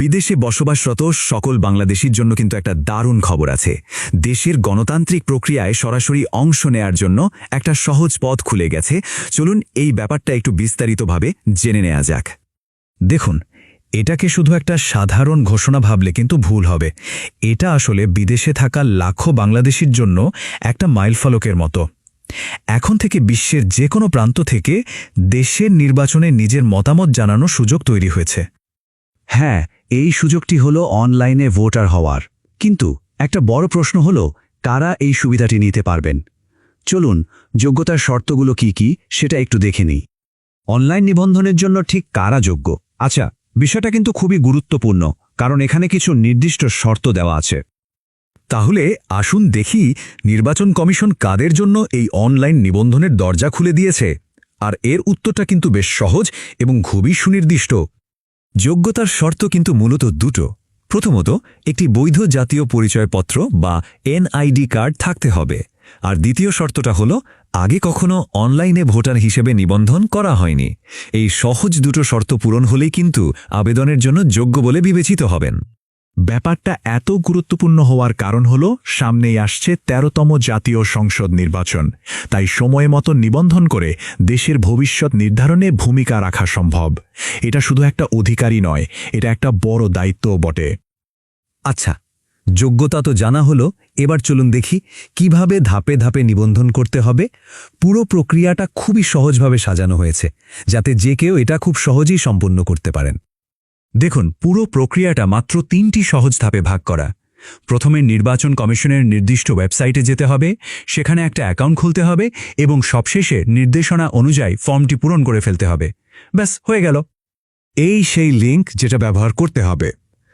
বিদেশে বসবাসরত সকল বাংলাদেশির জন্য কিন্তু একটা দারুণ খবর আছে। দেশের গণতান্ত্রিক প্রক্রিয়ায় সরাসরি অংশ নেয়ার জন্য একটা সহজ পথ খুলে গেছে। চলুন এই ব্যাপারটা একটু বিস্তারিতভাবে জেনে নেওয়া যাক। দেখুন, এটাকে শুধু একটা সাধারণ ঘোষণা ভাবলে কিন্তু ভুল হবে। এটা আসলে বিদেশে থাকা লাখো বাংলাদেশির জন্য একটা মাইলফলকের মতো। এখন থেকে বিশ্বের যে কোনো প্রান্ত থেকে দেশের নির্বাচনে নিজের মতামত জানানোর সুযোগ তৈরি হয়েছে। হ্যাঁ, এই সুযোগটি হলো অনলাইনে ভোটার হওয়ার। কিন্তু একটা বড় প্রশ্ন হলো, কারা এই সুবিধাটি নিতে পারবেন? চলুন, যোগ্যতার শর্তগুলো কি কি সেটা একটু দেখে নিই। অনলাইন নিবন্ধনের জন্য ঠিক কারা যোগ্য? আচ্ছা, বিষয়টা কিন্তু খুবই গুরুত্বপূর্ণ, কারণ এখানে কিছু নির্দিষ্ট শর্ত দেওয়া আছে। তাহলে আসুন দেখি নির্বাচন কমিশন কাদের জন্য এই অনলাইন নিবন্ধনের দরজা খুলে দিয়েছে। আর এর উত্তরটা কিন্তু বেশ সহজ এবং খুবই সুনির্দিষ্ট। যোগ্যতার শর্ত কিন্তু মূলত দুটো। প্রথমত, একটি বৈধ জাতীয় পরিচয়পত্র বা এনআইডি কার্ড থাকতে হবে। আর দ্বিতীয় শর্তটা হলো, আগে কখনো অনলাইনে ভোটার হিসেবে নিবন্ধন করা হয়নি। এই সহজ দুটো শর্ত পূরণ হলেই কিন্তু আবেদনের জন্য যোগ্য বলে বিবেচিত হবেন। ব্যাপারটা এত গুরুত্বপূর্ণ হওয়ার কারণ হল, সামনেই আসছে ১৩তম জাতীয় সংসদ নির্বাচন। তাই সময় মতো নিবন্ধন করে দেশের ভবিষ্যৎ নির্ধারণে ভূমিকা রাখা সম্ভব। এটা শুধু একটা অধিকারই নয়, এটা একটা বড় দায়িত্বও বটে। আচ্ছা, যোগ্যতা তো জানা হলো, এবার চলুন দেখি কিভাবে ধাপে ধাপে নিবন্ধন করতে হবে। পুরো প্রক্রিয়াটা খুবই সহজভাবে সাজানো হয়েছে, যাতে যে কেউ এটা খুব সহজেই সম্পন্ন করতে পারেন। দেখুন, পুরো প্রক্রিয়াটা মাত্র ৩টি সহজ ধাপে ভাগ করা। প্রথমে নির্বাচন কমিশনের নির্দিষ্ট ওয়েবসাইটে যেতে হবে, সেখানে একটা অ্যাকাউন্ট খুলতে হবে এবং সবশেষে নির্দেশনা অনুযায়ী ফর্মটি পূরণ করে ফেলতে হবে। ব্যাস, হয়ে গেল। এই সেই লিঙ্ক যেটা ব্যবহার করতে হবে,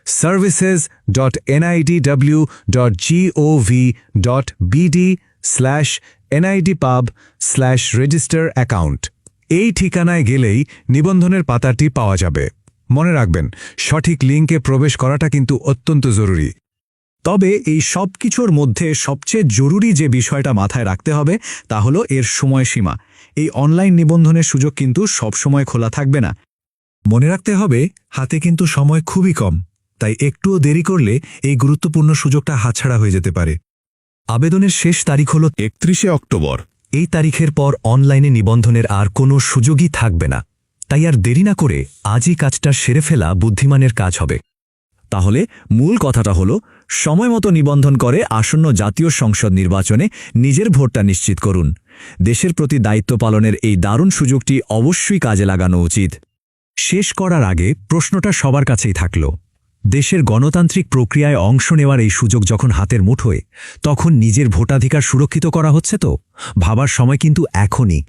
services.nidw.gov.bd/nidpub/register-account। এই ঠিকানায় গেলেই নিবন্ধনের পাতাটি পাওয়া যাবে। মনে রাখবেন, সঠিক লিঙ্কে প্রবেশ করাটা কিন্তু অত্যন্ত জরুরি। তবে এই সব কিছুর মধ্যে সবচেয়ে জরুরি যে বিষয়টা মাথায় রাখতে হবে তা হলো এর সময়সীমা। এই অনলাইন নিবন্ধনের সুযোগ কিন্তু সবসময় খোলা থাকবে না। মনে রাখতে হবে, হাতে কিন্তু সময় খুবই কম, তাই একটুও দেরি করলে এই গুরুত্বপূর্ণ সুযোগটা হাতছাড়া হয়ে যেতে পারে। আবেদনের শেষ তারিখ হল ৩১শে অক্টোবর। এই তারিখের পর অনলাইনে নিবন্ধনের আর কোনো সুযোগই থাকবে না। তাই আর দেরি না করে আজই কাজটা সেরে ফেলা বুদ্ধিমানের কাজ হবে। তাহলে মূল কথাটা হলো, সময়মতো নিবন্ধন করে আসন্ন জাতীয় সংসদ নির্বাচনে নিজের ভোটটা নিশ্চিত করুন। দেশের প্রতি দায়িত্ব পালনের এই দারুণ সুযোগটি অবশ্যই কাজে লাগানো উচিত। শেষ করার আগে প্রশ্নটা সবার কাছেই থাকল, দেশের গণতান্ত্রিক প্রক্রিয়ায় অংশ নেওয়ার এই সুযোগ যখন হাতের মুঠোয়, তখন নিজের ভোটাধিকার সুরক্ষিত করা হচ্ছে তো? ভাবার সময় কিন্তু এখনই।